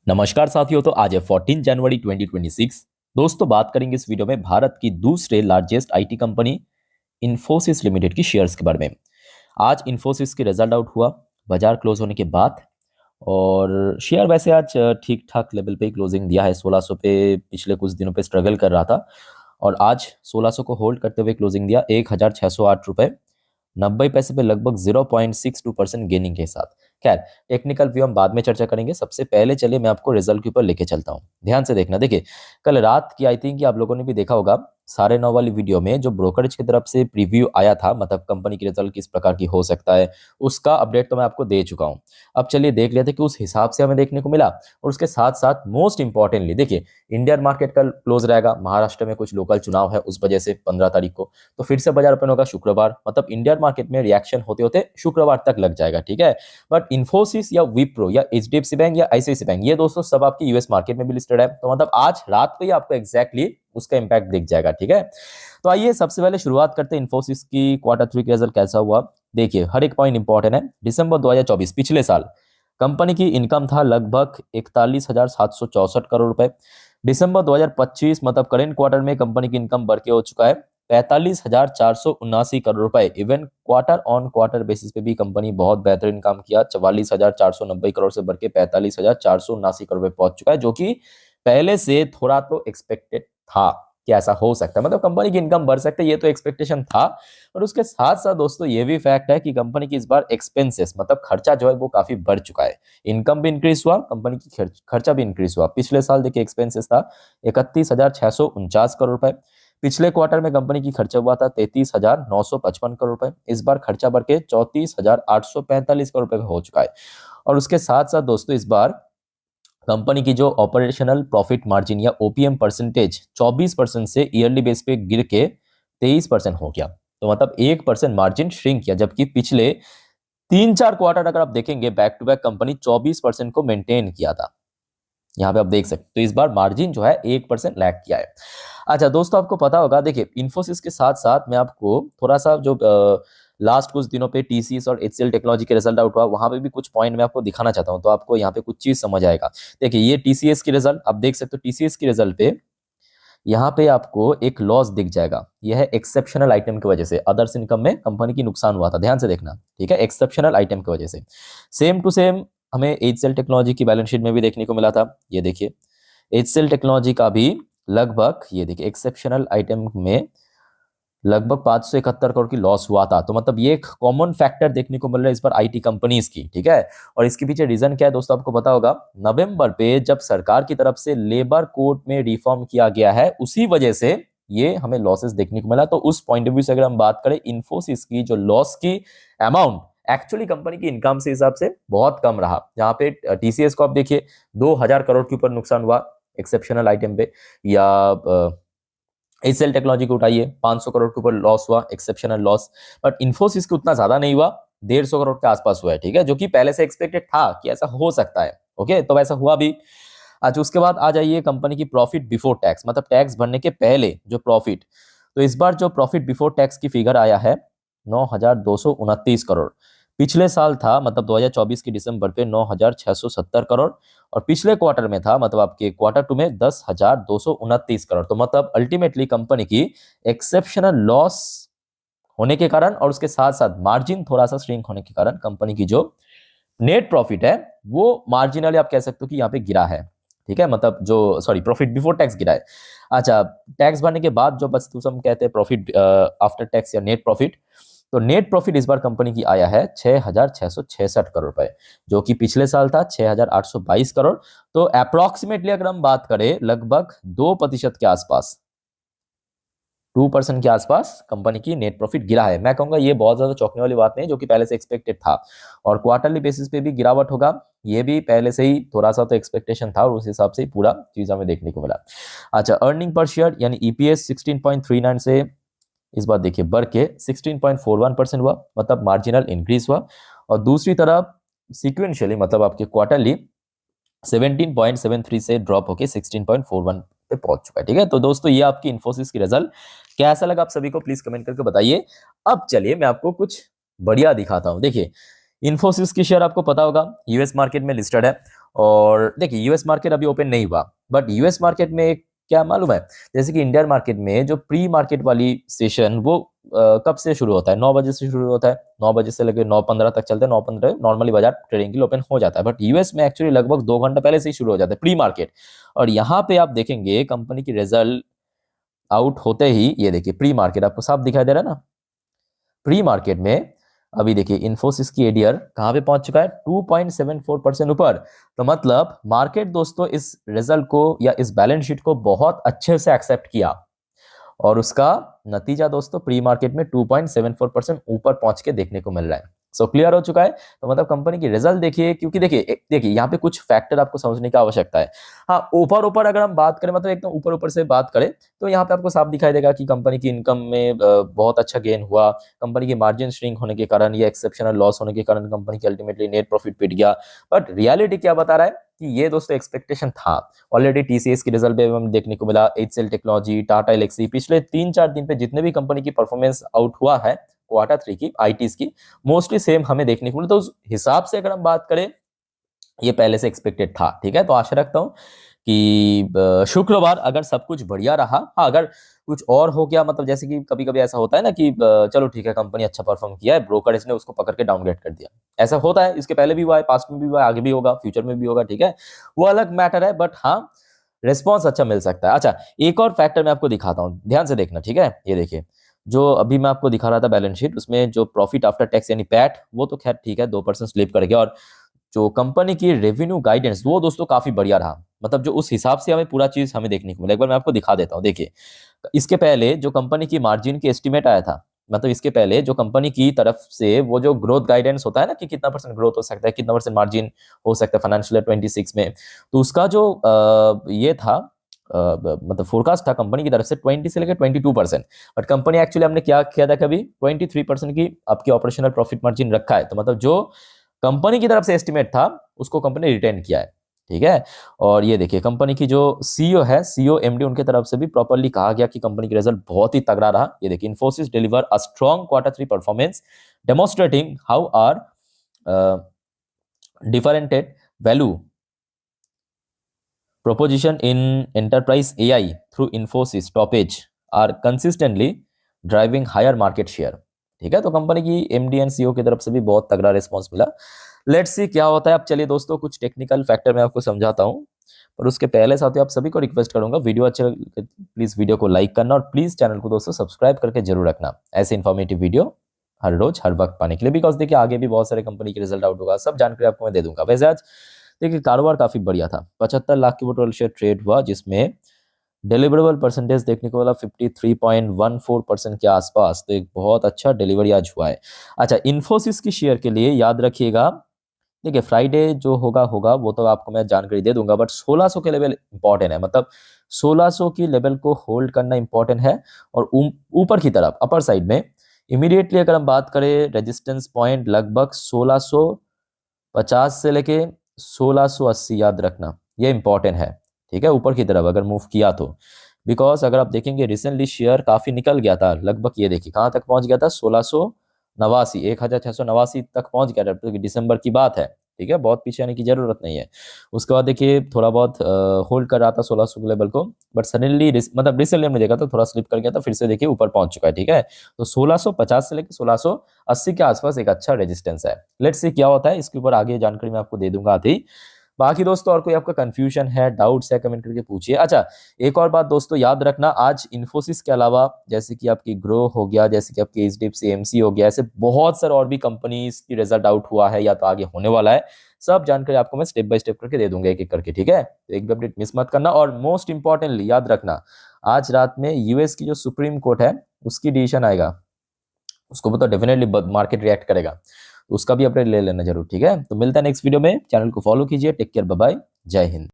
नमस्कार साथियों। तो आज है 14 जनवरी 2026। दोस्तों बात करेंगे इस वीडियो में भारत की दूसरे largest IT company Infosys limited की शेयर्स के बारे में। आज इन्फोसिस की रिजल्ट आउट हुआ बाजार क्लोज होने के बाद, और शेयर वैसे आज ठीक ठाक लेवल पे ही क्लोजिंग दिया है। 1600 पे पिछले कुछ दिनों पे स्ट्रगल कर रहा था और आज 1600 को होल्ड करते हुए क्लोजिंग दिया 1608 रुपए 90 पैसे पे, लगभग 0.62% गेनिंग के साथ। खैर, टेक्निकल व्यू हम बाद में चर्चा करेंगे। सबसे पहले चलिए मैं आपको रिजल्ट के ऊपर लेके चलता हूँ। ध्यान से देखना। देखिए, कल रात की आई थिंक कि आप लोगों ने भी देखा होगा 9:30 वाली वीडियो में जो ब्रोकरेज की तरफ से प्रीव्यू आया था, मतलब कंपनी की रिजल्ट किस प्रकार की हो सकता है, उसका अपडेट तो मैं आपको दे चुका हूँ। अब चलिए देख लेते हैं कि उस हिसाब से हमें देखने को मिला। और उसके साथ साथ मोस्ट इंपॉर्टेंटली देखिए, इंडियन मार्केट कल क्लोज रहेगा। महाराष्ट्र में कुछ लोकल चुनाव है, उस वजह से 15 तारीख को तो फिर से बाजार ओपन होगा शुक्रवार। मतलब इंडियन मार्केट में रिएक्शन होते होते शुक्रवार तक लग जाएगा, ठीक है। बट इन्फोसिस या विप्रो या एचडीएफसी बैंक या आईसीआईसी बैंक, ये दोस्तों सब आपकी यूएस मार्केट में भी लिस्टेड है। तो मतलब आज रात को ही आपको एग्जैक्टली उसका इंपैक्ट दिख जाएगा, ठीक है। तो आइए सबसे पहले शुरुआत करते हैं इन्फोसिस की क्वार्टर 3 का रिजल्ट कैसा हुआ। देखिए, हर एक पॉइंट इंपॉर्टेंट है। दिसंबर 2024 पिछले साल कंपनी की इनकम था लगभग 41,764 करोड़ रुपए। दिसंबर 2025 मतलब करेंट क्वार्टर में कंपनी की इनकम बढ़ के हो चुका है 45,479 करोड़ रुपए। Even quarter on quarter basis पे भी कंपनी बहुत बेहतरीन काम किया। 44,490 करोड़ से बढ़ के 45,479 करोड़ रुपए पहुंच चुका है, जो कि पहले से थोड़ा तो एक्सपेक्टेड था कि ऐसा हो सकता है। मतलब कंपनी की इनकम बढ़ सकती है, ये तो एक्सपेक्टेशन था। और उसके साथ साथ दोस्तों ये भी फैक्ट है कि कंपनी की इस बार एक्सपेंसेस मतलब खर्चा जो है वो काफी बढ़ चुका है। इनकम भी इंक्रीज हुआ, कंपनी की खर्चा भी इंक्रीज हुआ। पिछले साल देखिए एक्सपेंसेस था 31,649 करोड़ रुपए। पिछले क्वार्टर में कंपनी की खर्चा हुआ था 33,955 करोड़ रुपए। इस बार खर्चा बढ़ के 34,845 करोड़ रुपए हो चुका है। और उसके साथ साथ दोस्तों इस बार कंपनी की जो ऑपरेशनल प्रॉफिट मार्जिन या ओपीएम परसेंटेज 24% से ईयरली बेस पे गिर के 23% हो गया। तो मतलब 1% मार्जिन श्रिंक किया, जबकि पिछले 3-4 क्वार्टर अगर आप देखेंगे बैक टू बैक कंपनी 24% को मेंटेन किया था। यहाँ पे आप देख सकते, तो इस बार मार्जिन जो है 1% लैग किया है। अच्छा दोस्तों, आपको पता होगा, देखिए इन्फोसिस के साथ साथ मैं आपको थोड़ा सा जो लास्ट कुछ दिनों पे टीसीएस और एचसीएल टेक्नोलॉजी के रिजल्ट आउट हुआ, वहां पे भी कुछ पॉइंट मैं आपको दिखाना चाहता हूं, तो आपको यहाँ पे कुछ चीज समझ आएगा। देखिए, ये टीसीएस की रिजल्ट आप देख सकते हो। टीसीएस की रिजल्ट पे यहाँ पे आपको एक लॉस दिख जाएगा। यह है एक्सेप्शनल आइटम की वजह से। अदर्स इनकम में कंपनी की नुकसान हुआ था, ध्यान से देखना, ठीक है, एक्सेप्शनल आइटम की वजह से। सेम टू सेम हमें एचसीएल टेक्नोलॉजी की बैलेंस शीट में भी देखने को मिला था। ये देखिए, एचसीएल टेक्नोलॉजी का भी लगभग, ये देखिए, एक्सेप्शनल आइटम में लगभग 571 करोड़ की लॉस हुआ था। तो मतलब ये एक कॉमन फैक्टर देखने को मिल रहा है इस पर आईटी कंपनीज की, ठीक है। और इसके पीछे रीजन क्या है दोस्तों, आपको पता होगा, नवंबर पे जब सरकार की तरफ से लेबर कोड में रिफॉर्म किया गया है, उसी वजह से ये हमें लॉसेस देखने को मिला। तो उस पॉइंट ऑफ व्यू से अगर हम बात करें, इन्फोसिस की जो लॉस की अमाउंट एक्चुअली कंपनी की इनकम से हिसाब से बहुत कम रहा। जहां पे टीसीएस को आप देखिए 2,000 करोड़ के ऊपर नुकसान हुआ एक्सेप्शनल आइटम पे, या एचसीएल टेक्नोलॉजी को उठाइए 500 करोड़ के ऊपर लॉस हुआ, एक्सेप्शनल लॉस। बट इन्फोसिस को उतना ज्यादा नहीं हुआ, 150 करोड़ के आसपास हुआ है, ठीक है, जो कि पहले से एक्सपेक्टेड था कि ऐसा हो सकता है। ओके, तो वैसा हुआ भी। अच्छा, उसके बाद आ जाइए कंपनी की प्रॉफिट बिफोर टैक्स, मतलब टैक्स भरने के पहले जो प्रॉफिट। तो इस बार जो प्रॉफिट बिफोर टैक्स की फिगर आया है 9,229 करोड़। पिछले साल था मतलब 2024 के दिसंबर पे 9,670 करोड़। और पिछले क्वार्टर में था मतलब आपके क्वार्टर 2 में 10,229 करोड़। तो मतलब अल्टीमेटली कंपनी की एक्सेप्शनल लॉस होने के कारण और उसके साथ साथ मार्जिन थोड़ा सा श्रिंक होने के कारण कंपनी की जो नेट प्रॉफिट है वो मार्जिनली आप कह सकते हो कि यहाँ पे गिरा है, ठीक है। मतलब जो सॉरी प्रॉफिट बिफोर टैक्स गिरा है। अच्छा, टैक्स भरने के बाद जो बचता हम कहते हैं प्रॉफिट आफ्टर टैक्स या नेट प्रॉफिट। तो नेट प्रॉफिट इस बार कंपनी की आया है 6,666 करोड़ रुपए, जो कि पिछले साल था 6,822 करोड़। तो अप्रोक्सीमेटली अगर हम बात करें लगभग 2% के आसपास, 2% के आसपास कंपनी की नेट प्रॉफिट गिरा है। मैं कहूंगा ये बहुत ज्यादा चौंकने वाली बात नहीं, जो कि पहले से एक्सपेक्टेड था। और क्वार्टरली बेसिस पे भी गिरावट होगा, ये भी पहले से ही थोड़ा सा तो एक्सपेक्टेशन था, और उस हिसाब से ही पूरा चीज हमें देखने को मिला। अच्छा, अर्निंग पर शेयर यानी ईपीएस 16.39 से इस बार देखिए बढ़ के 16.41% हुआ, मतलब मार्जिनल इंक्रीज हुआ। और दूसरी तरफ सिक्वेंशियली मतलब आपके क्वार्टरली 17.73 से ड्रॉप होके 16.41 पे पहुंच चुका है, ठीक है। तो दोस्तों ये आपकी इन्फोसिस की रिजल्ट कैसा लगा आप सभी को प्लीज कमेंट करके बताइए। अब चलिए मैं आपको कुछ बढ़िया दिखाता हूं। देखिए, इन्फोसिस की शेयर आपको पता होगा यूएस मार्केट में लिस्टेड है, और देखिए यूएस मार्केट अभी ओपन नहीं हुआ, बट यूएस मार्केट में क्या मालूम है, जैसे कि इंडियन मार्केट में जो प्री मार्केट वाली सेशन वो कब से शुरू होता है, 9 बजे से शुरू होता है, 9 बजे से लेकर 9:15 तक चलता है, 9:15 नॉर्मली बाजार ट्रेडिंग के लिए ओपन हो जाता है, बट यूएस में एक्चुअली लगभग 2 घंटा पहले से ही शुरू हो जाता है प्री मार्केट। और यहाँ पे आप देखेंगे कंपनी की रिजल्ट आउट होते ही, ये देखिए प्री मार्केट आपको साफ दिखाई दे रहा है ना, प्री मार्केट में अभी देखिए इन्फोसिस की एडीआर कहां पे पहुंच चुका है, 2.74% ऊपर। तो मतलब मार्केट दोस्तों इस रिजल्ट को या इस बैलेंस शीट को बहुत अच्छे से एक्सेप्ट किया, और उसका नतीजा दोस्तों प्री मार्केट में 2.74% ऊपर पहुंच के देखने को मिल रहा है। सो क्लियर हो चुका है। तो मतलब कंपनी की रिजल्ट देखिए, क्योंकि देखिए यहाँ पे कुछ फैक्टर आपको समझने की आवश्यकता है। हाँ, ऊपर ऊपर अगर हम बात करें, मतलब एकदम ऊपर ऊपर से बात करें, तो यहाँ पे आपको साफ दिखाई देगा कि कंपनी की इनकम में बहुत अच्छा गेन हुआ, कंपनी की मार्जिन श्रिंक होने के कारण या एक्सेप्शनल लॉस होने के कारण कंपनी की अल्टीमेटली नेट प्रॉफिट पिट गया। बट रियलिटी क्या बता रहा है कि ये दोस्तों एक्सपेक्टेशन था। ऑलरेडी टीसीएस की रिजल्ट पे हमें देखने को मिला, एचसीएल टेक्नोलॉजी, टाटा एलेक्सी, पिछले 3-4 दिन पे जितने भी कंपनी की परफॉर्मेंस आउट हुआ है Q3 की आईटीज की, मोस्टली सेम हमें देखने को मिला। तो उस हिसाब से अगर हम बात करें, ये पहले से एक्सपेक्टेड था। ठीक है, तो आशा रखता हूं कि शुक्रवार अगर सब कुछ बढ़िया रहा, हाँ अगर कुछ और हो गया, मतलब जैसे कि कभी कभी ऐसा होता है ना कि चलो ठीक है कंपनी अच्छा परफॉर्म किया है, ब्रोकर इसने उसको पकड़ के डाउनग्रेड कर दिया, ऐसा होता है, इसके पहले भी हुआ है, पास्ट में भी हुआ है, आगे भी होगा, फ्यूचर में भी होगा, ठीक है, वो अलग मैटर है, बट हाँ रिस्पॉन्स अच्छा मिल सकता है। अच्छा, एक और फैक्टर मैं आपको दिखाता हूँ, ध्यान से देखना, ठीक है। ये देखिए जो अभी मैं आपको दिखा रहा था बैलेंस शीट, उसमें जो प्रॉफिट आफ्टर टैक्स यानी पैट, वो तो खैर ठीक है 2% स्लिप कर गया, और जो कंपनी की रेवेन्यू गाइडेंस वो दोस्तों काफी बढ़िया रहा, मतलब जो उस हिसाब से हमें पूरा चीज हमें देखने को मिला। एक बार मैं आपको दिखा देता हूँ, देखिए इसके पहले जो कंपनी की मार्जिन की एस्टीमेट आया था, मतलब इसके पहले जो कंपनी की तरफ से वो जो ग्रोथ गाइडेंस होता है ना कि कितना परसेंट ग्रोथ हो सकता है, कितना परसेंट मार्जिन हो सकता है फाइनेंशियल ईयर 26 में, तो उसका जो ये था मतलब फोरकास्ट था कंपनी की तरफ से 20 से लेकर 22%, बट कंपनी एक्चुअली हमने क्या किया था, कभी 23% की आपकी ऑपरेशनल प्रॉफिट मार्जिन रखा है। तो मतलब जो कंपनी की तरफ से एस्टिमेट था उसको कंपनी रिटेन किया है, ठीक है। और ये देखिए कंपनी की जो सीईओ है, सीईओ एमडी, उनके तरफ से भी प्रॉपर्ली कहा गया कि कंपनी की रिजल्ट बहुत ही तगड़ा रहा। ये देखिए Infosys deliver a strong Q3 performance demonstrating how our differentiated value proposition in enterprise AI through Infosys top edge are consistently driving higher market share। ठीक है, तो कंपनी की एमडी एंड सीईओ की तरफ से भी बहुत तगड़ा रिस्पांस मिला। लेट्स सी क्या होता है। अब चलिए दोस्तों कुछ टेक्निकल फैक्टर मैं आपको समझाता हूँ, पर उसके पहले साथियों आप सभी को रिक्वेस्ट करूंगा, वीडियो अच्छा लगे प्लीज वीडियो को लाइक करना, और प्लीज चैनल को दोस्तों सब्सक्राइब करके जरूर रखना ऐसे इन्फॉर्मेटिव वीडियो हर रोज हर वक्त पाने के लिए, बिकॉज देखिए आगे भी बहुत सारे कंपनी के रिजल्ट आउट होगा, सब जानकारी आपको मैं दे दूंगा। वैसे आज देखिए कारोबार काफी बढ़िया था, 75 लाख की वो टोटल शेयर ट्रेड हुआ, जिसमें डिलीवरेबल परसेंटेज देखने को मिला 53.14% के आसपास, तो एक बहुत अच्छा डिलीवरी आज हुआ है। अच्छा, इन्फोसिस की शेयर के लिए याद रखिएगा, देखिए फ्राइडे जो होगा होगा वो तो आपको मैं जानकारी दे दूंगा, बट 1600 के लेवल इंपॉर्टेंट है, मतलब 1600 की लेवल को होल्ड करना इंपॉर्टेंट है। और ऊपर की तरफ अपर साइड में इमीडिएटली अगर हम बात करें, रेजिस्टेंस पॉइंट लगभग 1650 से लेके 1680 याद रखना, ये इंपॉर्टेंट है, ठीक है, ऊपर की तरफ अगर मूव किया तो। बिकॉज अगर आप देखेंगे रिसेंटली शेयर काफी निकल गया था, लगभग ये देखिए कहाँ तक पहुंच गया था, 1689, 1689 तक पहुंच गया था, तो दिसंबर की बात है, ठीक है, बहुत पीछे आने की जरूरत नहीं है। उसके बाद देखिए थोड़ा बहुत होल्ड कर रहा था 1600 के लेवल को, बट सडनली मतलब रिसेंटली हमने देखा था थोड़ा स्लिप कर गया था, फिर से देखिए ऊपर पहुंच चुका है, ठीक है। तो 1650 से लेकर 1680 के आसपास एक अच्छा रेजिस्टेंस है। लेट्स सी क्या होता है, इसके ऊपर आगे जानकारी मैं आपको दे दूंगा आते ही। बाकी दोस्तों और कोई आपका कंफ्यूजन है, डाउट्स है, कमेंट करके पूछिए। अच्छा, एक और बात दोस्तों याद रखना, आज इन्फोसिस के अलावा जैसे कि आपकी ग्रो हो गया, जैसे कि आपकी एचडीएफसी एमसी हो गया, ऐसे बहुत सारे और भी कंपनीज की रिजल्ट आउट हुआ है या तो आगे होने वाला है, सब जानकारी आपको मैं स्टेप बाय स्टेप करके दे दूंगा एक एक करके, ठीक है। तो एक भी अपडेट मिस मत करना। और मोस्ट इंपॉर्टेंटली याद रखना, आज रात में यूएस की जो सुप्रीम कोर्ट है उसकी डिसीजन आएगा, उसको तो डेफिनेटली मार्केट रिएक्ट करेगा, तो उसका भी अपडेट ले लेना जरूर, ठीक है। तो मिलता है नेक्स्ट वीडियो में, चैनल को फॉलो कीजिए, टेक केयर, बाय बाय, जय हिंद।